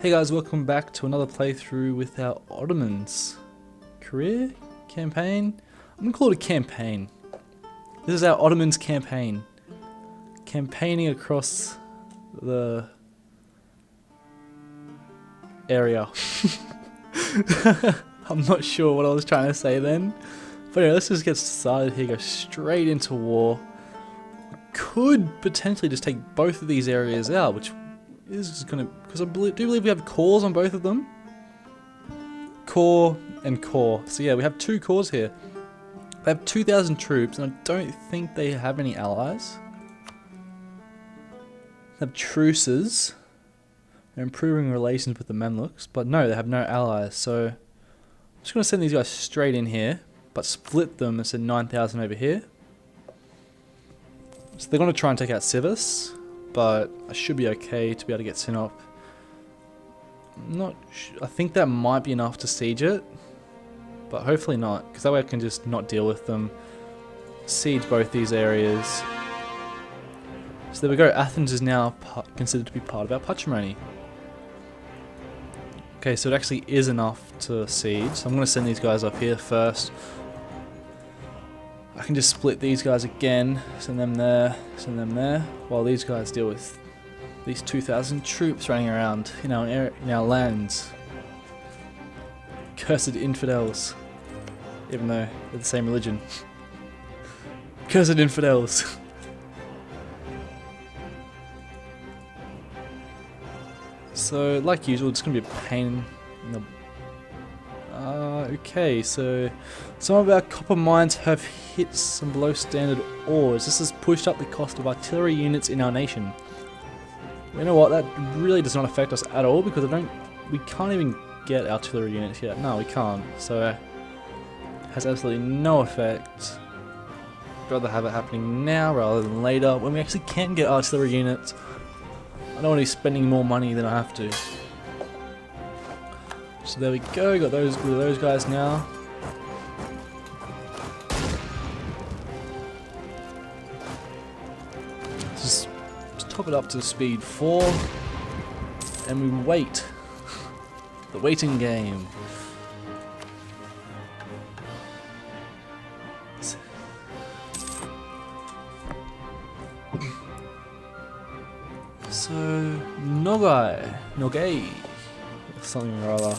Hey guys, welcome back to another playthrough with our Ottomans. Career? Campaign? I'm gonna call it a campaign. This is our Ottomans campaign. Campaigning across the area. I'm not sure what I was trying to say then. But anyway, let's just get started here, go straight into war. We could potentially just take both of these areas out, which is gonna, because I do believe we have cores on both of them. Core and core. So yeah, we have two cores here. They have 2,000 troops, and I don't think they have any allies. They have truces. They're improving relations with the Mamluks, but no, they have no allies. So I'm just gonna send these guys straight in here, but split them and send 9,000 over here. So they're gonna try and take out Civis, but I should be okay to be able to get Sinop. I'm not I think that might be enough to siege it, but hopefully not, because that way I can just not deal with them. Siege both these areas. So there we go, Athens is now considered to be part of our patrimony. Okay, so it actually is enough to siege, so I'm going to send these guys up here first. I can just split these guys again, send them there, while these guys deal with these 2,000 troops running around in our lands. Cursed infidels, even though they're the same religion. Cursed infidels. So, like usual, it's going to be a pain in the... okay, so some of our copper mines have hit some below standard ores. This has pushed up the cost of artillery units in our nation. You know what, that really does not affect us at all, because we can't even get artillery units yet. No, we can't, so it has absolutely no effect. I'd rather have it happening now rather than later, when we actually can get artillery units. I don't want to be spending more money than I have to. So there we go, got those guys now. Let's top it up to speed 4, and we wait. The waiting game. So, Nogai, something or other.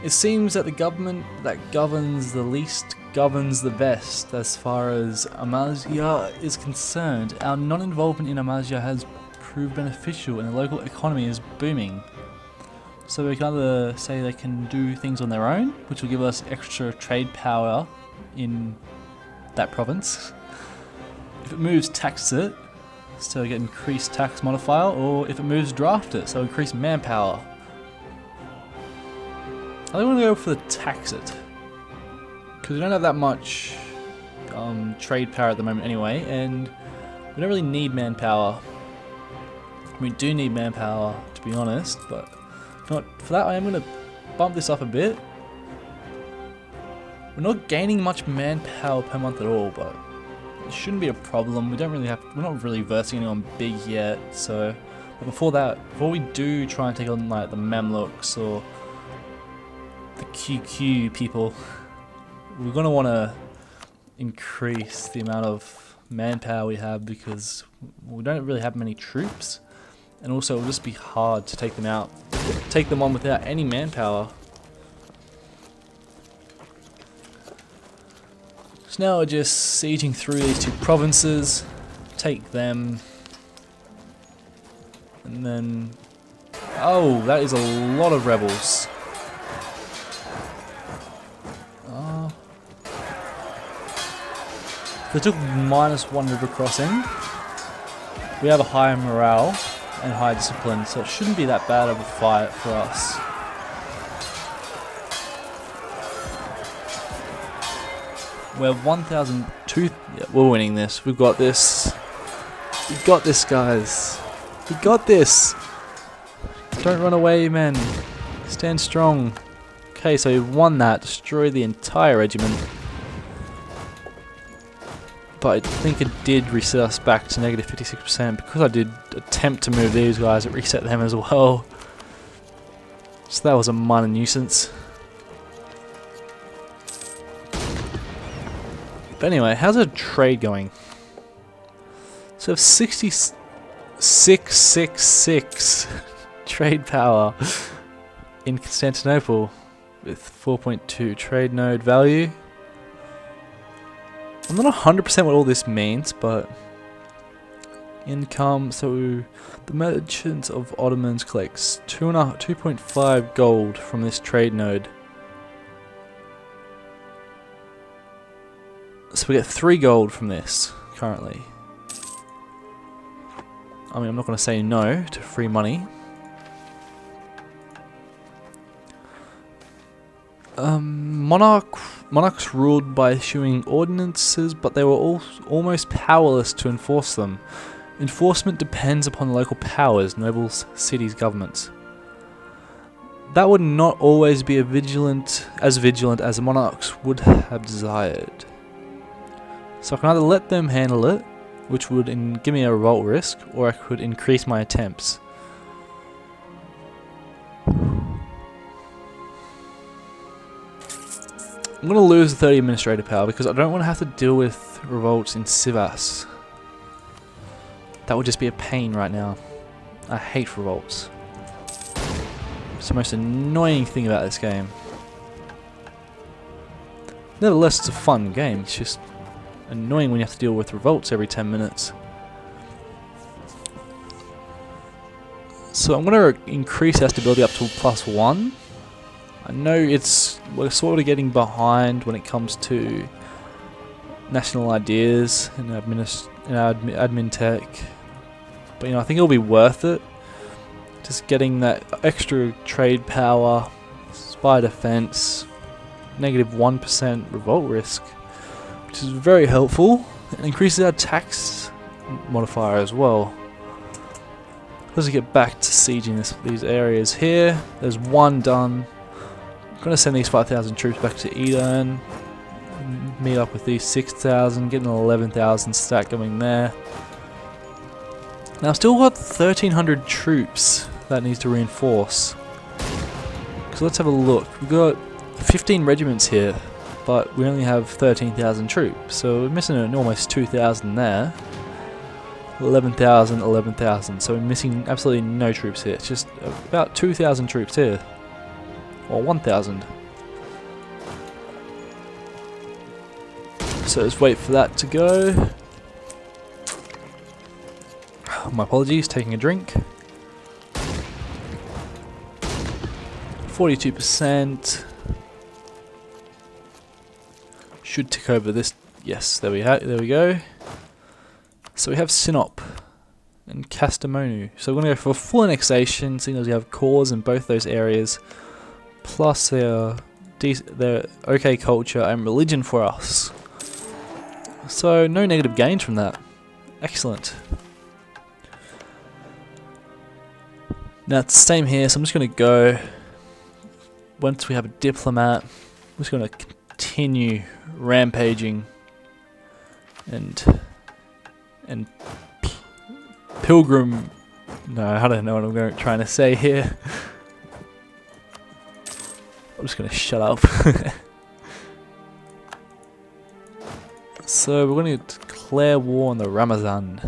It seems that the government that governs the least governs the best as far as Amasya is concerned. Our non-involvement in Amasya has proved beneficial and the local economy is booming. So we can either say they can do things on their own, which will give us extra trade power in that province. If it moves, tax it, so get increased tax modifier, or if it moves, draft it, so increase manpower. I want to go for the tax it, because we don't have that much trade power at the moment anyway, and we don't really need manpower. We do need manpower, to be honest, but for that I am going to bump this up a bit. We're not gaining much manpower per month at all, but it shouldn't be a problem. We're not really versing anyone big yet, so but before we do try and take on like the Mamluks or the QQ people, we're going to want to increase the amount of manpower we have, because we don't really have many troops, and also it will just be hard to take them on without any manpower. So now we're just sieging through these two provinces, take them, and then, oh, that is a lot of rebels. They took -1 river crossing. We have a higher morale and high discipline, so it shouldn't be that bad of a fight for us. We're 1,002. Yeah, we're winning this. We've got this. We've got this, guys. We got this. Don't run away, men. Stand strong. Okay, so we've won that. Destroyed the entire regiment. But I think it did reset us back to negative 56%, because I did attempt to move these guys, it reset them as well. So that was a minor nuisance. But anyway, how's our trade going? So we have 666 trade power in Constantinople with 4.2 trade node value. I'm not 100% what all this means, but income, so the merchants of Ottomans collects 2.5 gold from this trade node. So we get 3 gold from this currently. I mean, I'm not going to say no to free money. Monarchs ruled by issuing ordinances, but they were almost powerless to enforce them. Enforcement depends upon local powers, nobles, cities, governments. That would not always be as vigilant as the monarchs would have desired. So I can either let them handle it, which would give me a revolt risk, or I could increase my attempts. I'm going to lose 30 administrative power because I don't want to have to deal with revolts in Sivas. That would just be a pain right now. I hate revolts. It's the most annoying thing about this game. Nevertheless, it's a fun game. It's just annoying when you have to deal with revolts every 10 minutes. So I'm going to increase our stability up to +1. I know we're sort of getting behind when it comes to national ideas and admin tech, but I think it'll be worth it. Just getting that extra trade power, spy defense, -1% revolt risk, which is very helpful. It increases our tax modifier as well. Let's get back to sieging these areas here. There's one done. I'm going to send these 5,000 troops back to Edirne. Meet up with these 6,000, getting an 11,000 stack going there. Now I've still got 1,300 troops that needs to reinforce. So let's have a look. We've got 15 regiments here, but we only have 13,000 troops. So we're missing almost 2,000 there. 11,000, 11,000. So we're missing absolutely no troops here. It's just about 2,000 troops here. Or 1,000. So let's wait for that to go. My apologies, taking a drink. 42%. Should tick over this. Yes, there we go. So we have Sinop and Kastamonu. So we're going to go for full annexation, seeing as we have cores in both those areas. Plus their okay culture and religion for us. So no negative gains from that. Excellent. Now it's the same here, so I'm just going to go, once we have a diplomat, I'm just going to continue rampaging and pilgrim, no, I don't know what I'm trying to say here. I'm just going to shut up. So we're going to declare war on the Ramazan.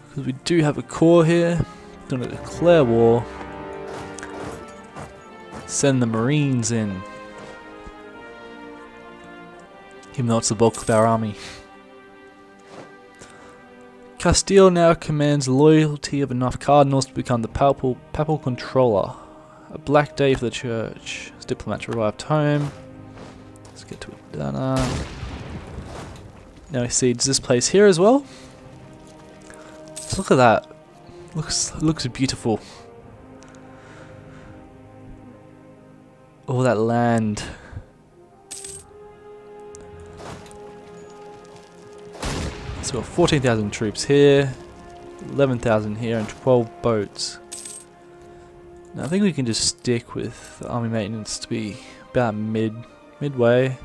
Because we do have a core here. We're going to declare war. Send the Marines in. Even though it's the bulk of our army. Castile now commands the loyalty of enough cardinals to become the papal controller. A black day for the church. As diplomats arrived home. Let's get to Adana. Now we siege this place here as well. Just look at that. Looks beautiful. All that land. So we've got 14,000 troops here, 11,000 here, and 12 boats. Now I think we can just stick with the army maintenance to be about midway.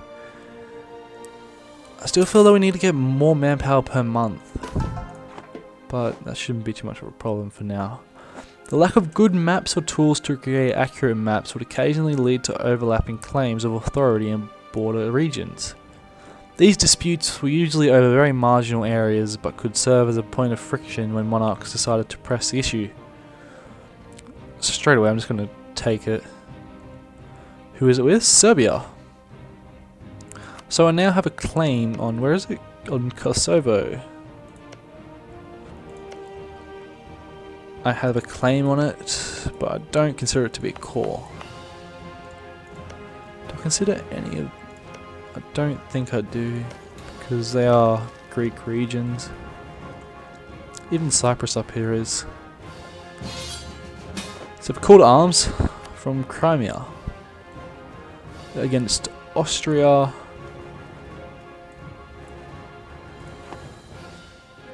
I still feel that we need to get more manpower per month, but that shouldn't be too much of a problem for now. The lack of good maps or tools to create accurate maps would occasionally lead to overlapping claims of authority in border regions. These disputes were usually over very marginal areas, but could serve as a point of friction when monarchs decided to press the issue. So straight away I'm just going to take it. Who is it with? Serbia. So I now have a claim on, where is it? On Kosovo. I have a claim on it, but I don't consider it to be a core. Do I consider any of... I don't think I do, because they are Greek regions. Even Cyprus up here is. So for call to arms from Crimea against Austria,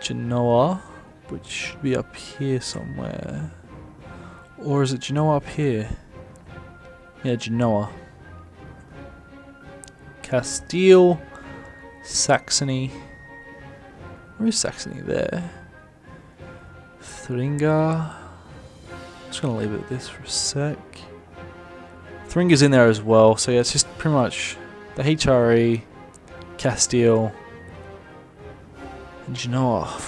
Genoa, which should be up here somewhere. Or is it Genoa up here? Yeah, Genoa. Castile, Saxony. Where is Saxony? There. Thuringia. I'm just gonna leave it at this for a sec. Thuringia's in there as well, so yeah, it's just pretty much the HRE, Castile, and Genoa.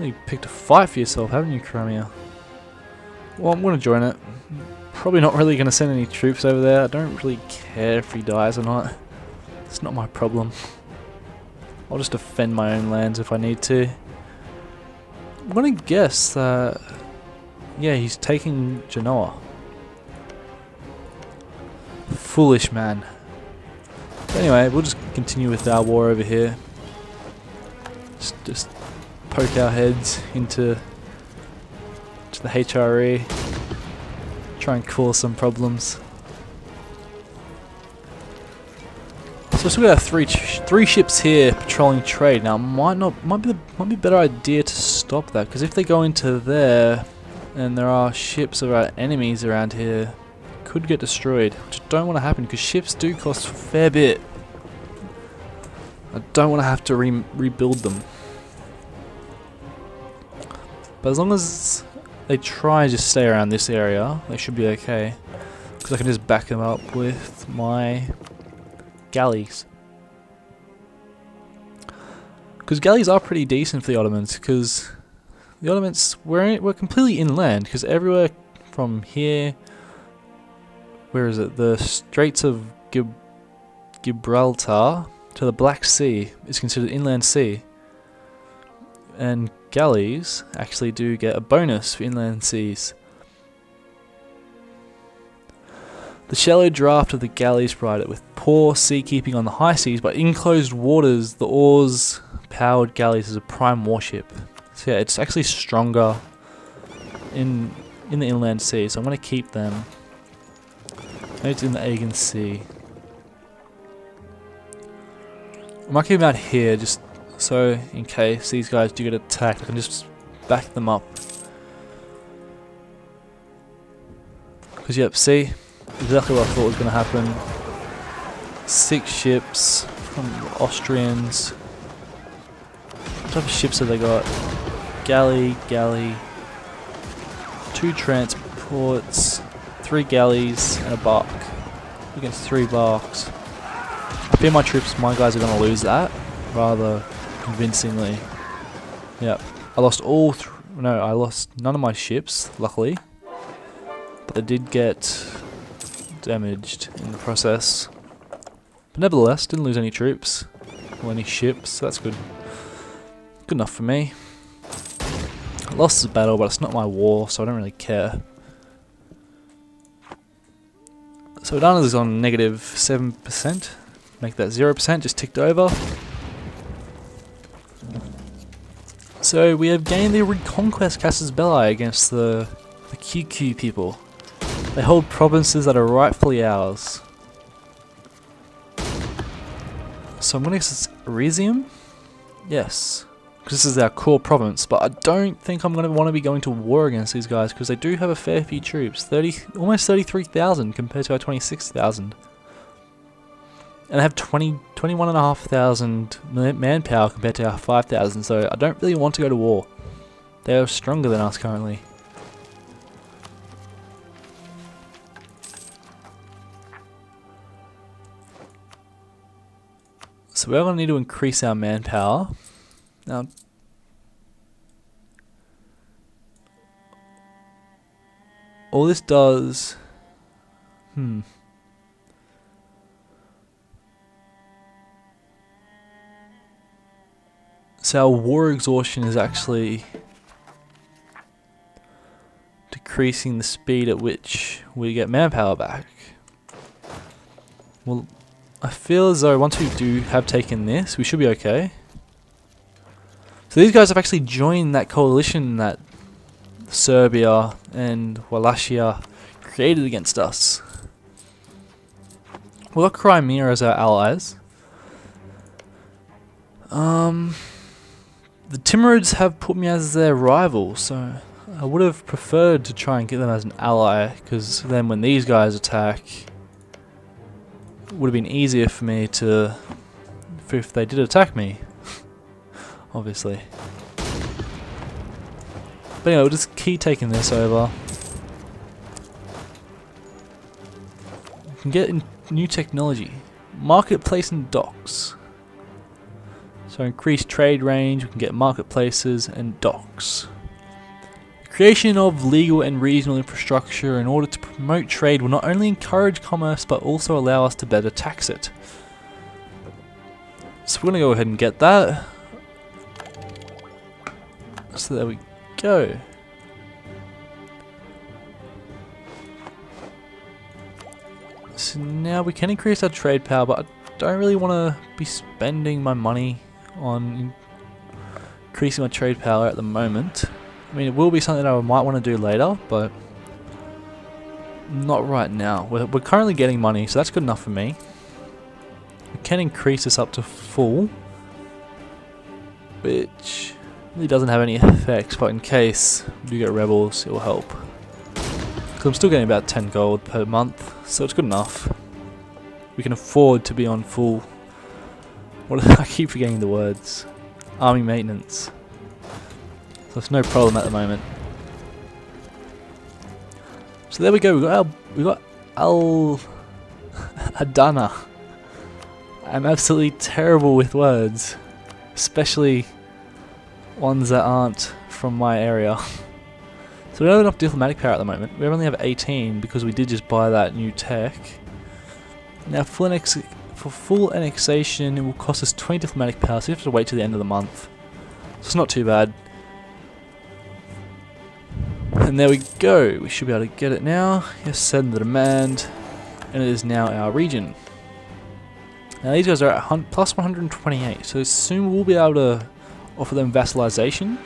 You picked a fight for yourself, haven't you, Crimea? Well, I'm going to join it. Probably not really going to send any troops over there. I don't really care if he dies or not. It's not my problem. I'll just defend my own lands if I need to. I'm going to guess that... yeah, he's taking Genoa. Foolish man. But anyway, we'll just continue with our war over here. Just poke our heads into the HRE, try and cause some problems. So we've still got three ships here patrolling trade. Now, might be a better idea to stop that, because if they go into there and there are ships of our enemies around here, could get destroyed, which I don't want to happen because ships do cost a fair bit. I don't want to have to rebuild them. But as long as they try and just stay around this area, they should be okay. Because I can just back them up with my galleys. Because galleys are pretty decent for the Ottomans, because the Ottomans, we're completely inland, because everywhere from here, where is it, the Straits of Gibraltar to the Black Sea is considered inland sea. And galleys actually do get a bonus for inland seas. The shallow draft of the galleys provided with poor seakeeping on the high seas, but in closed waters, the oars-powered galleys is a prime warship. So yeah, it's actually stronger in the inland sea, so I'm going to keep them. Maybe it's in the Aegean Sea. I might keep them out here, just so in case these guys do get attacked, I can just back them up. Because yep, see, exactly what I thought was going to happen. 6 ships from the Austrians. What type of ships have they got? Galley, 2 transports, 3 galleys, and a bark. Against 3 barks. I fear my guys are going to lose that rather convincingly. Yep. I lost I lost none of my ships, luckily. But they did get damaged in the process. But nevertheless, didn't lose any troops or any ships, so that's good. Good enough for me. I lost the battle, but it's not my war, so I don't really care. So Adana is on negative 7%. Make that 0%, just ticked over. So we have gained the Reconquest Casus Belli against the QQ people. They hold provinces that are rightfully ours. So I'm going to guess it's Arisium? Yes. Because this is our core province, but I don't think I'm going to want to be going to war against these guys because they do have a fair few troops. Almost 33,000 compared to our 26,000. And they have 21,500 manpower compared to our 5,000, so I don't really want to go to war. They are stronger than us currently. So we're going to need to increase our manpower. Now, all this does... So our war exhaustion is actually decreasing the speed at which we get manpower back. Well, I feel as though once we do have taken this, we should be okay. So these guys have actually joined that coalition that Serbia and Wallachia created against us. We've got Crimea as our allies. The Timurids have put me as their rival, so I would have preferred to try and get them as an ally, because then when these guys attack, it would have been easier for me to, if they did attack me, obviously. But anyway, we'll just keep taking this over. We can get new technology. Marketplace and docks. So increased trade range, we can get marketplaces and docks. Creation of legal and regional infrastructure in order to promote trade will not only encourage commerce but also allow us to better tax it. So we're going to go ahead and get that. So there we go. So now we can increase our trade power, but I don't really want to be spending my money on increasing my trade power at the moment. I mean, it will be something that I might want to do later, but not right now. We're currently getting money, so that's good enough for me. We can increase this up to full, which really doesn't have any effects, but in case we do get rebels, it will help. Because I'm still getting about 10 gold per month, so it's good enough. We can afford to be on full... I keep forgetting the words. Army maintenance. So it's no problem at the moment. So there we go. We got Al Adana. I'm absolutely terrible with words, especially ones that aren't from my area. So we don't have enough diplomatic power at the moment. We only have 18 because we did just buy that new tech. Now for full annexation, it will cost us 20 diplomatic power, so we have to wait till the end of the month. So it's not too bad. And there we go. We should be able to get it now. Yes, send the demand, and it is now our region. Now these guys are at plus 128, so soon we'll be able to offer them vassalization.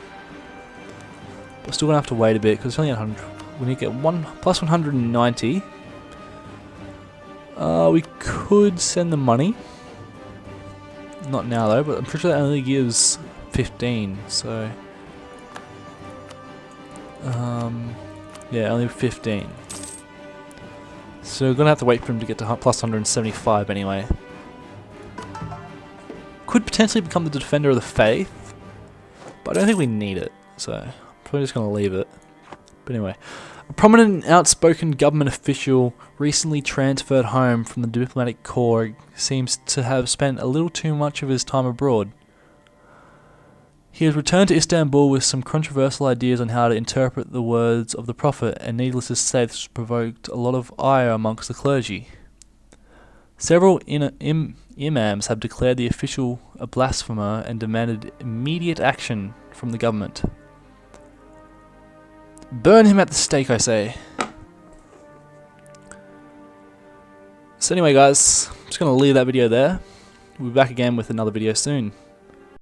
But we're still gonna have to wait a bit because it's only 100. We need to get plus 190. We could send them money. Not now though, but I'm pretty sure that only gives 15, so... yeah, only 15. So we're gonna have to wait for him to get to plus 175 anyway. Could potentially become the defender of the faith, but I don't think we need it, so I'm probably just gonna leave it. But anyway, a prominent and outspoken government official recently transferred home from the diplomatic corps seems to have spent a little too much of his time abroad. He has returned to Istanbul with some controversial ideas on how to interpret the words of the Prophet, and needless to say this provoked a lot of ire amongst the clergy. Several imams have declared the official a blasphemer and demanded immediate action from the government. Burn him at the stake, I say. So anyway guys, I'm just going to leave that video there. We'll be back again with another video soon.